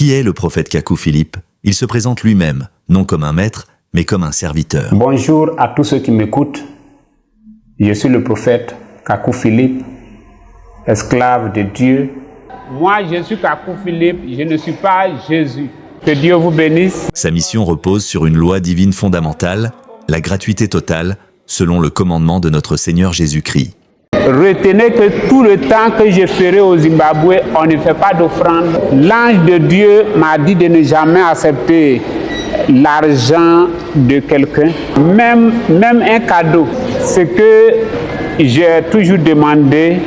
Qui est le prophète Kakou Philippe? Il se présente lui-même, non comme un maître, mais comme un serviteur. Bonjour à tous ceux qui m'écoutent. Je suis le prophète Kakou Philippe, esclave de Dieu. Moi, je suis Kakou Philippe, je ne suis pas Jésus. Que Dieu vous bénisse. Sa mission repose sur une loi divine fondamentale, la gratuité totale, selon le commandement de notre Seigneur Jésus-Christ. Retenez que tout le temps que je ferai au Zimbabwe, on ne fait pas d'offrande. L'ange de Dieu m'a dit de ne jamais accepter l'argent de quelqu'un, même un cadeau. Ce que j'ai toujours demandé,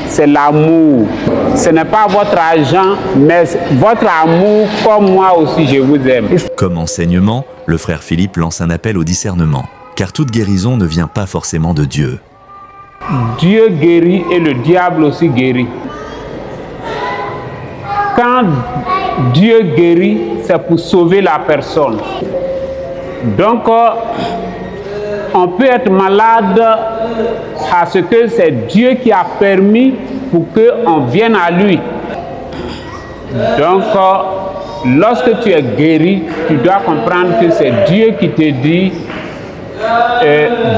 c'est l'amour. Ce n'est pas votre argent, mais votre amour, comme moi aussi je vous aime. Comme enseignement, le frère Philippe lance un appel au discernement, car toute guérison ne vient pas forcément de Dieu. Dieu guérit et le diable aussi guérit. Quand Dieu guérit, c'est pour sauver la personne. Donc, on peut être malade parce que c'est Dieu qui a permis pour qu'on vienne à lui. Donc, lorsque tu es guéri, tu dois comprendre que c'est Dieu qui te dit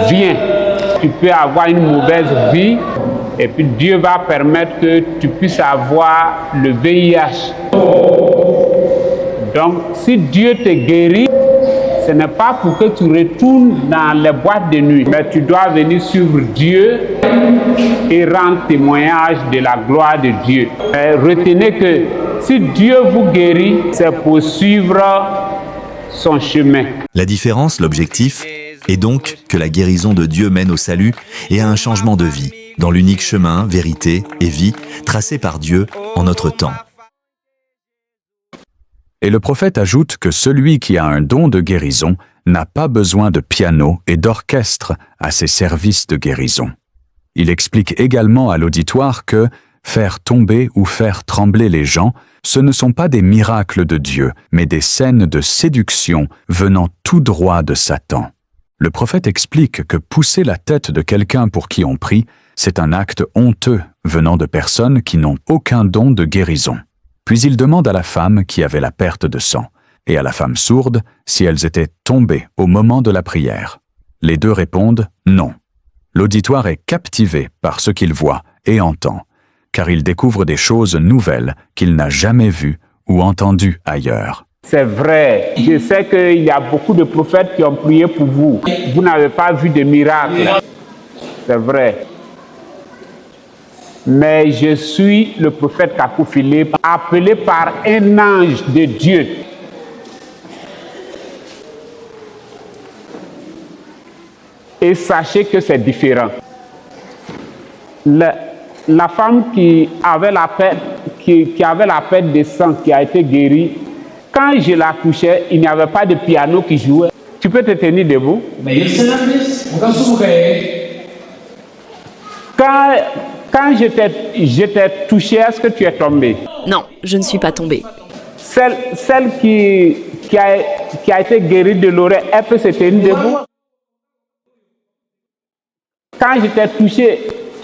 viens. Tu peux avoir une mauvaise vie et puis Dieu va permettre que tu puisses avoir le VIH. Donc, si Dieu te guérit, ce n'est pas pour que tu retournes dans les boîtes de nuit, mais tu dois venir suivre Dieu et rendre témoignage de la gloire de Dieu. Et retenez que si Dieu vous guérit, c'est pour suivre son chemin. La différence, l'objectif, est donc que la guérison de Dieu mène au salut et à un changement de vie, dans l'unique chemin, vérité et vie tracé par Dieu en notre temps. Et le prophète ajoute que celui qui a un don de guérison n'a pas besoin de piano et d'orchestre à ses services de guérison. Il explique également à l'auditoire que faire tomber ou faire trembler les gens, ce ne sont pas des miracles de Dieu, mais des scènes de séduction venant tout droit de Satan. Le prophète explique que pousser la tête de quelqu'un pour qui on prie, c'est un acte honteux venant de personnes qui n'ont aucun don de guérison. Puis il demande à la femme qui avait la perte de sang et à la femme sourde si elles étaient tombées au moment de la prière. Les deux répondent non. L'auditoire est captivé par ce qu'il voit et entend, car il découvre des choses nouvelles qu'il n'a jamais vues ou entendues ailleurs. C'est vrai, je sais qu'il y a beaucoup de prophètes qui ont prié pour vous. Vous n'avez pas vu de miracle. C'est vrai. Mais je suis le prophète Kakou Philippe, appelé par un ange de Dieu. Et sachez que c'est différent. La femme qui avait la perte de sang, qui a été guérie, quand je la touchais, il n'y avait pas de piano qui jouait. Tu peux te tenir debout? Quand je t'ai touché, est-ce que tu es tombé? Non, je ne suis pas tombée. Celle qui a été guérie de l'oreille, elle peut se tenir debout? Quand je t'ai touché,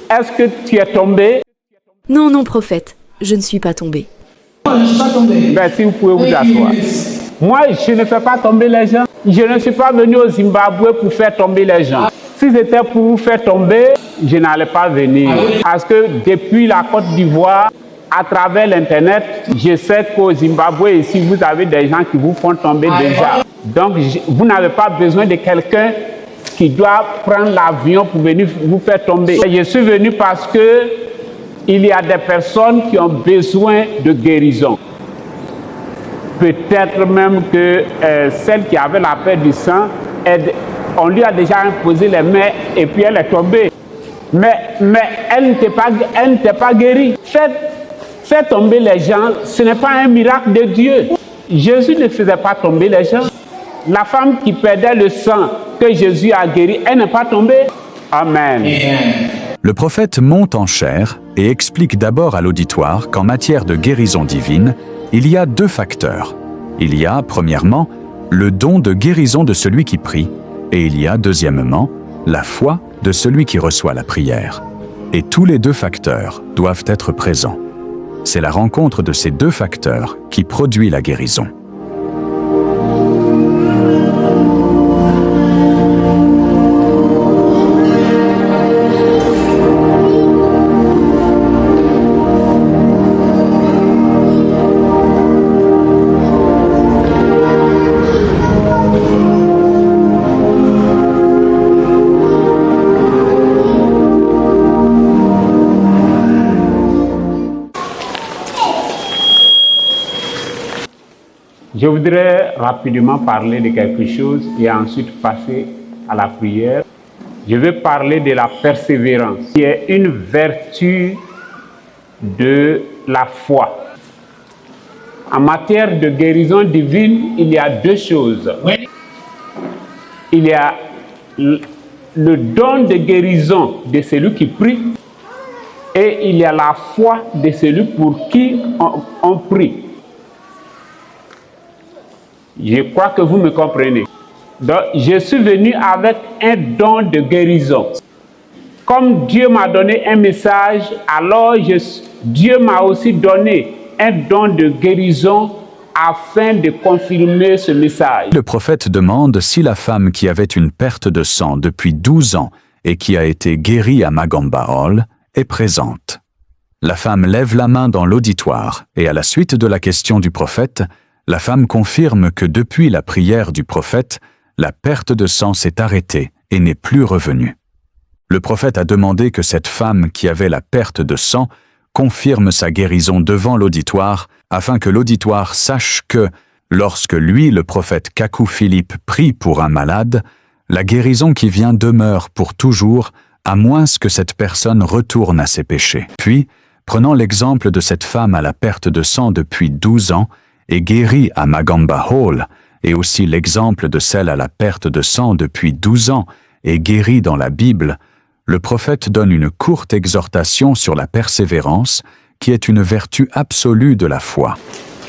est-ce que tu es tombé? Non, non, prophète, je ne suis pas tombée. Si vous pouvez vous asseoir. Moi, je ne fais pas tomber les gens. Je ne suis pas venu au Zimbabwe pour faire tomber les gens. Si c'était pour vous faire tomber, je n'allais pas venir. Parce que depuis la Côte d'Ivoire, à travers l'Internet, je sais qu'au Zimbabwe, ici, vous avez des gens qui vous font tomber déjà. Donc, vous n'avez pas besoin de quelqu'un qui doit prendre l'avion pour venir vous faire tomber. Je suis venu parce que il y a des personnes qui ont besoin de guérison. Peut-être même que celle qui avait la perte du sang, on lui a déjà imposé les mains et puis elle est tombée. Mais elle n'était pas guérie. Faire tomber les gens, ce n'est pas un miracle de Dieu. Jésus ne faisait pas tomber les gens. La femme qui perdait le sang que Jésus a guéri, elle n'est pas tombée. Amen. Le prophète monte en chair et explique d'abord à l'auditoire qu'en matière de guérison divine, il y a deux facteurs. Il y a, premièrement, le don de guérison de celui qui prie, et il y a, deuxièmement, la foi de celui qui reçoit la prière. Et tous les deux facteurs doivent être présents. C'est la rencontre de ces deux facteurs qui produit la guérison. Je voudrais rapidement parler de quelque chose et ensuite passer à la prière. Je vais parler de la persévérance, qui est une vertu de la foi. En matière de guérison divine, il y a deux choses. Il y a le don de guérison de celui qui prie et il y a la foi de celui pour qui on prie. Je crois que vous me comprenez. Donc, je suis venu avec un don de guérison. Comme Dieu m'a donné un message, alors Dieu m'a aussi donné un don de guérison afin de confirmer ce message. Le prophète demande si la femme qui avait une perte de sang depuis 12 ans et qui a été guérie à Magamba Hall est présente. La femme lève la main dans l'auditoire et à la suite de la question du prophète, la femme confirme que depuis la prière du prophète, la perte de sang s'est arrêtée et n'est plus revenue. Le prophète a demandé que cette femme qui avait la perte de sang confirme sa guérison devant l'auditoire afin que l'auditoire sache que, lorsque lui, le prophète Kakou Philippe, prie pour un malade, la guérison qui vient demeure pour toujours, à moins que cette personne retourne à ses péchés. Puis, prenant l'exemple de cette femme à la perte de sang depuis 12 ans, et guérie à Magamba Hall, et aussi l'exemple de celle à la perte de sang depuis 12 ans et guérie dans la Bible, le prophète donne une courte exhortation sur la persévérance, qui est une vertu absolue de la foi.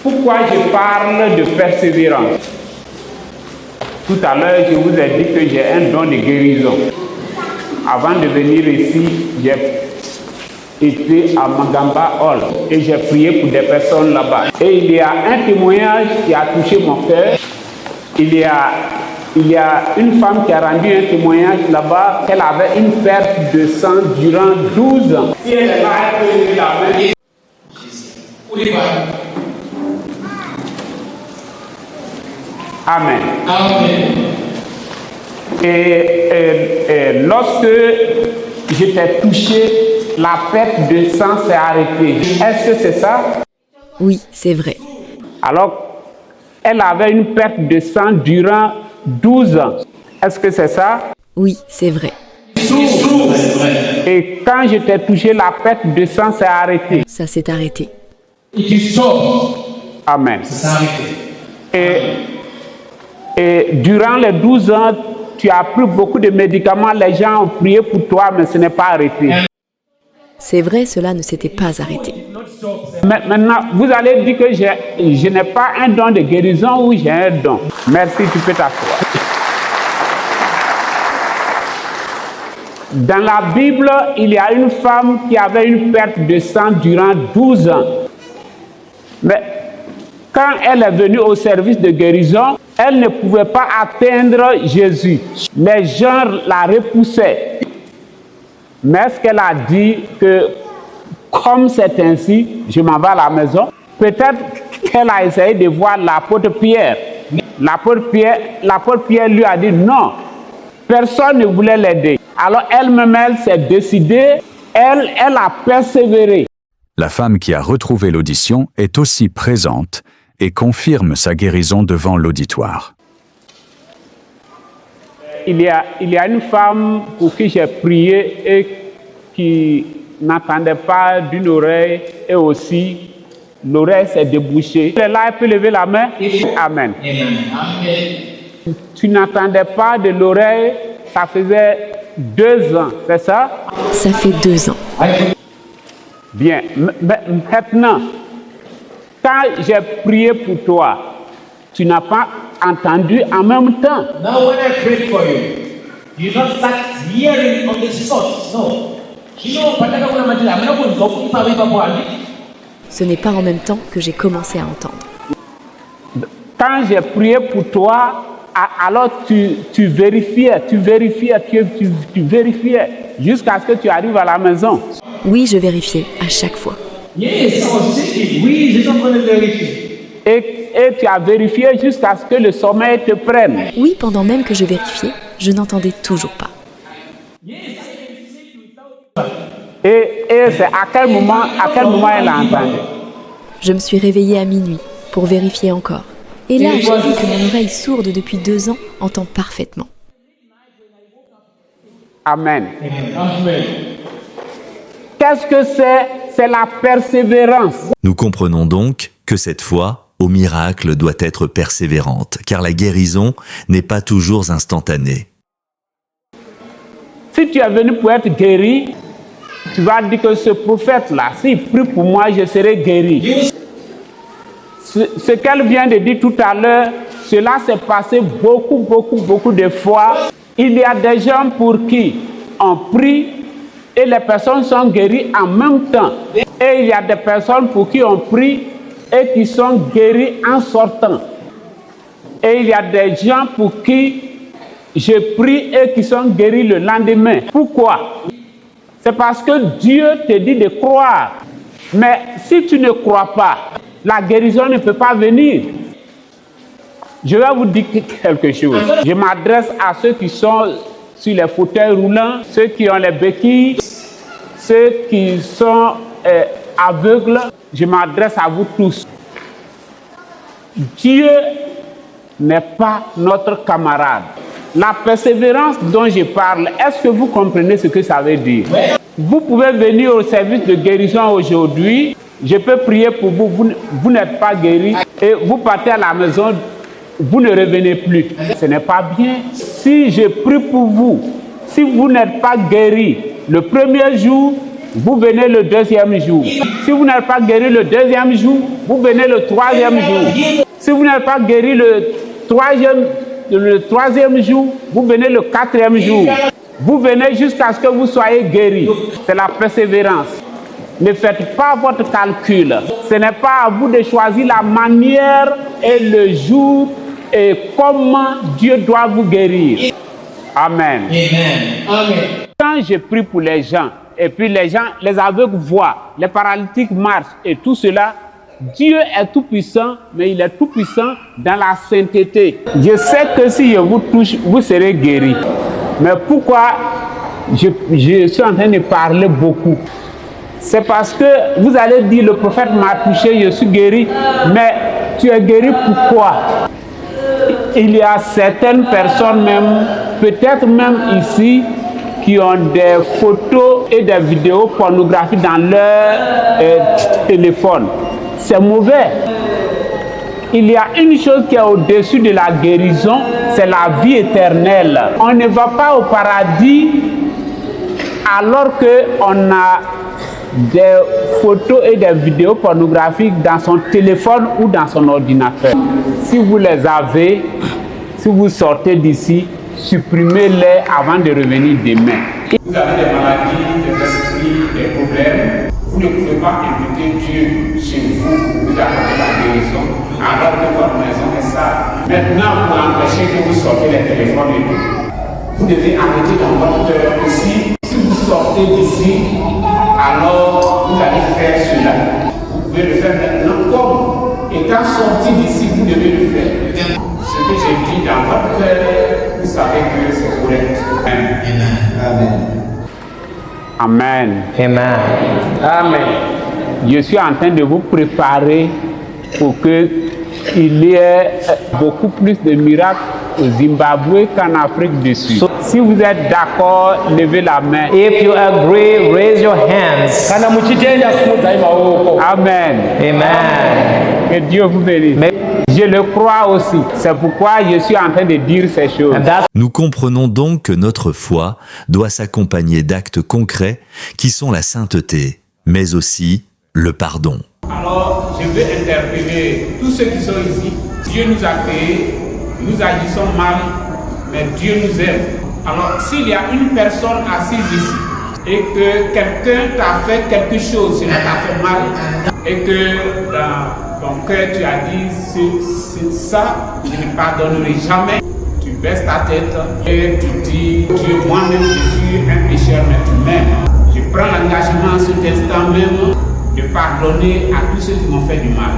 Pourquoi je parle de persévérance? Tout à l'heure, je vous ai dit que j'ai un don de guérison. Avant de venir ici, j'ai été à Magamba Hall et j'ai prié pour des personnes là-bas. Et il y a un témoignage qui a touché mon cœur. Il y a une femme qui a rendu un témoignage là-bas qu'elle avait une perte de sang durant 12 ans. Si elle est là, elle peut lever la main. Amen. Amen. Et lorsque j'étais touché, la perte de sang s'est arrêtée. Est-ce que c'est ça? Oui, c'est vrai. Alors, elle avait une perte de sang durant 12 ans. Est-ce que c'est ça? Oui, c'est vrai. Et quand j'étais touché, la perte de sang s'est arrêtée. Ça s'est arrêté. Amen. Et durant les 12 ans, tu as pris beaucoup de médicaments, les gens ont prié pour toi, mais ce n'est pas arrêté. C'est vrai, cela ne s'était pas arrêté. Maintenant, vous allez dire que je n'ai pas un don de guérison ou j'ai un don. Merci, tu peux t'asseoir. Dans la Bible, il y a une femme qui avait une perte de sang durant 12 ans. Mais quand elle est venue au service de guérison, elle ne pouvait pas atteindre Jésus. Les gens la repoussaient. Mais est-ce qu'elle a dit que comme c'est ainsi, je m'en vais à la maison? Peut-être qu'elle a essayé de voir l'apôtre Pierre. L'apôtre Pierre lui a dit non. Personne ne voulait l'aider. Alors elle-même, elle s'est décidée, elle a persévéré. La femme qui a retrouvé l'audition est aussi présente et confirme sa guérison devant l'auditoire. Il y a une femme pour qui j'ai prié et qui n'entendait pas d'une oreille et aussi l'oreille s'est débouchée. Elle est là, elle peut lever la main. Amen. Tu n'entendais pas de l'oreille, ça faisait 2 ans, c'est ça? Ça fait 2 ans. Bien. Maintenant, quand j'ai prié pour toi, tu n'as pas entendu en même temps. Now when I prayed for you, you not start hearing on the spot. No. ce n'est pas en même temps que j'ai commencé à entendre. Quand j'ai prié pour toi, alors tu vérifiais jusqu'à ce que tu arrives à la maison. Oui, je vérifiais à chaque fois. Yes, I was checking. Oui, j'étais en train de vérifier. Et tu as vérifié jusqu'à ce que le sommeil te prenne. Oui, pendant même que je vérifiais, je n'entendais toujours pas. Et c'est à quel moment elle a entendu? Je me suis réveillée à minuit pour vérifier encore. Et là, j'ai vu que mon oreille sourde depuis 2 ans entend parfaitement. Amen. Amen. Qu'est-ce que c'est? C'est la persévérance. Nous comprenons donc que cette foi au miracle doit être persévérante, car la guérison n'est pas toujours instantanée. Si tu es venu pour être guéri, tu vas dire que ce prophète-là, s'il prie pour moi, je serai guéri. Ce qu'elle vient de dire tout à l'heure, cela s'est passé beaucoup de fois. Il y a des gens pour qui on prie et les personnes sont guéries en même temps. Et il y a des personnes pour qui on prie et qui sont guéries en sortant. Et il y a des gens pour qui je prie et qui sont guéris le lendemain. Pourquoi? C'est parce que Dieu te dit de croire. Mais si tu ne crois pas, la guérison ne peut pas venir. Je vais vous dire quelque chose. Je m'adresse à ceux qui sont sur les fauteuils roulants, ceux qui ont les béquilles, ceux qui sont aveugles. Je m'adresse à vous tous. Dieu n'est pas notre camarade. La persévérance dont je parle, est-ce que vous comprenez ce que ça veut dire? Vous pouvez venir au service de guérison aujourd'hui. Je peux prier pour vous, vous n'êtes pas guéri et vous partez à la maison, vous ne revenez plus. Ce n'est pas bien. Si je prie pour vous, si vous n'êtes pas guéri le premier jour, vous venez le deuxième jour. Si vous n'êtes pas guéri le deuxième jour, vous venez le troisième jour. Si vous n'êtes pas guéri le troisième jour, vous venez le quatrième jour. Vous venez jusqu'à ce que vous soyez guéri. C'est la persévérance. Ne faites pas votre calcul. Ce n'est pas à vous de choisir la manière et le jour et comment Dieu doit vous guérir. Amen. Amen. Quand je prie pour les gens, et puis les gens, les aveugles voient, les paralytiques marchent et tout cela, Dieu est tout puissant, mais il est tout puissant dans la sainteté. Je sais que si je vous touche, vous serez guéri. Mais pourquoi je suis en train de parler beaucoup? C'est parce que vous allez dire, le prophète m'a touché, je suis guéri. Mais tu es guéri pourquoi? Il y a certaines personnes même, peut-être même ici, qui ont des photos et des vidéos pornographiques dans leur téléphone. C'est mauvais. Il y a une chose qui est au-dessus de la guérison, c'est la vie éternelle. On ne va pas au paradis alors qu'on a des photos et des vidéos pornographiques dans son téléphone ou dans son ordinateur. Si vous les avez, si vous sortez d'ici, supprimez-les avant de revenir demain. Vous avez des maladies, des esprits, des problèmes. Vous ne pouvez pas inviter Dieu chez vous pour vous apporter la guérison alors que votre maison est sale. Maintenant, pour empêcher que vous sortez les téléphones et tout, vous devez arrêter dans votre cœur que si vous sortez d'ici, alors vous allez faire cela. Vous pouvez le faire maintenant comme étant sorti d'ici, vous devez le faire. Ce que j'ai dit dans votre cœur, vous savez que c'est correct. Amen. Amen. Amen. Amen. Je suis en train de vous préparer pour qu'il y ait beaucoup plus de miracles au Zimbabwe qu'en Afrique du Sud. Si vous êtes d'accord, levez la main. If you agree, raise your hands. Amen. Amen. Que Dieu vous bénisse. Je le crois aussi. C'est pourquoi je suis en train de dire ces choses. Nous comprenons donc que notre foi doit s'accompagner d'actes concrets qui sont la sainteté, mais aussi le pardon. Alors, je veux interpeller tous ceux qui sont ici. Dieu nous a créés, nous agissons mal, mais Dieu nous aime. Alors, s'il y a une personne assise ici et que quelqu'un t'a fait quelque chose, cela t'a fait mal, et que dans ton cœur tu as dit c'est ça, je ne pardonnerai jamais, tu baisses ta tête et tu dis Dieu, moi-même je suis un pécheur, mais tu m'aimes. Je prends l'engagement à cet instant même de pardonner à tous ceux qui m'ont fait du mal.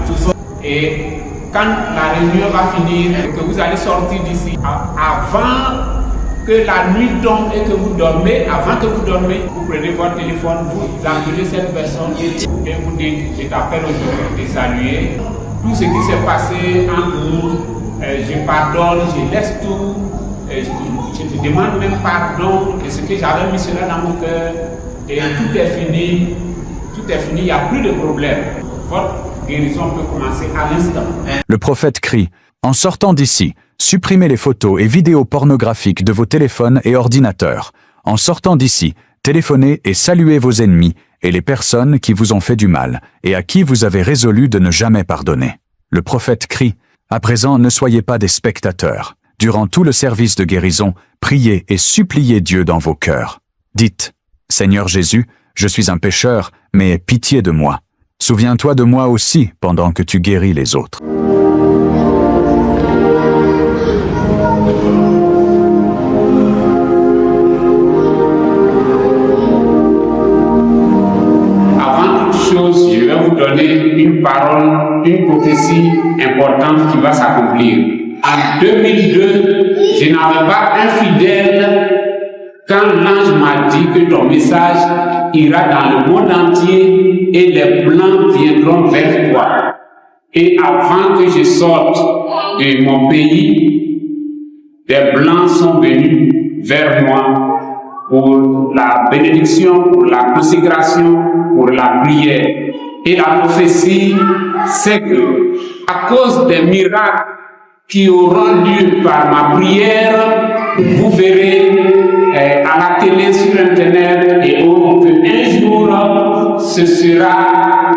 Et quand la réunion va finir, que vous allez sortir d'ici, avant que la nuit tombe et que vous dormez, avant que vous dormez, vous prenez votre téléphone, vous appelez cette personne et vous dites, je t'appelle aujourd'hui de saluer. Tout ce qui s'est passé entre nous, je pardonne, je laisse tout, je te demande même pardon de ce que j'avais mis cela dans mon cœur et tout est fini, il n'y a plus de problème. Votre guérison peut commencer à l'instant. Le prophète crie, « En sortant d'ici, supprimez les photos et vidéos pornographiques de vos téléphones et ordinateurs. En sortant d'ici, téléphonez et saluez vos ennemis et les personnes qui vous ont fait du mal et à qui vous avez résolu de ne jamais pardonner. » Le prophète crie, « À présent, ne soyez pas des spectateurs. Durant tout le service de guérison, priez et suppliez Dieu dans vos cœurs. Dites, « Seigneur Jésus, je suis un pécheur, mais pitié de moi. Souviens-toi de moi aussi pendant que tu guéris les autres. » Avant toute chose, je vais vous donner une parole, une prophétie importante qui va s'accomplir. En 2002, je n'avais pas un fidèle quand l'ange m'a dit que ton message ira dans le monde entier et les Blancs viendront vers toi. Et avant que je sorte de mon pays, des Blancs sont venus vers moi pour la bénédiction, pour la consécration, pour la prière. Et la prophétie, c'est que, à cause des miracles qui auront lieu par ma prière, vous verrez à la télé, sur Internet et autres, qu'un jour, ce sera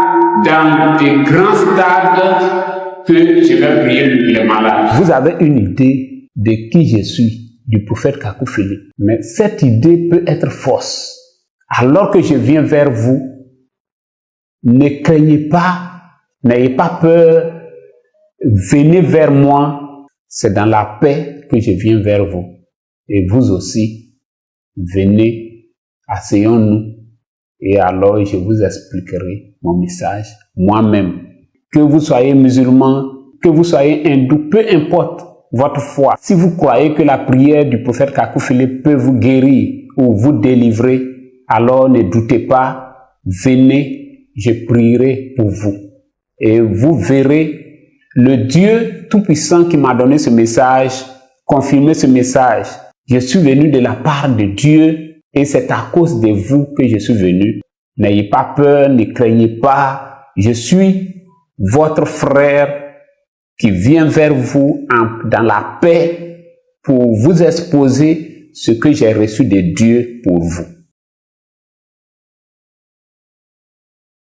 dans des grands stades que je vais prier les malades. Vous avez une idée de qui je suis, du prophète Kakou Philippe. Mais cette idée peut être fausse. Alors que je viens vers vous, ne craignez pas, n'ayez pas peur, venez vers moi. C'est dans la paix que je viens vers vous. Et vous aussi, venez, asseyons-nous. Et alors, je vous expliquerai mon message moi-même. Que vous soyez musulman, que vous soyez hindou, peu importe votre foi. Si vous croyez que la prière du prophète Kakou Philippe peut vous guérir ou vous délivrer, alors ne doutez pas, venez, je prierai pour vous. Et vous verrez le Dieu Tout-Puissant qui m'a donné ce message, confirmer ce message. Je suis venu de la part de Dieu et c'est à cause de vous que je suis venu. N'ayez pas peur, ne craignez pas. Je suis votre frère qui vient vers vous dans la paix pour vous exposer ce que j'ai reçu de Dieu pour vous.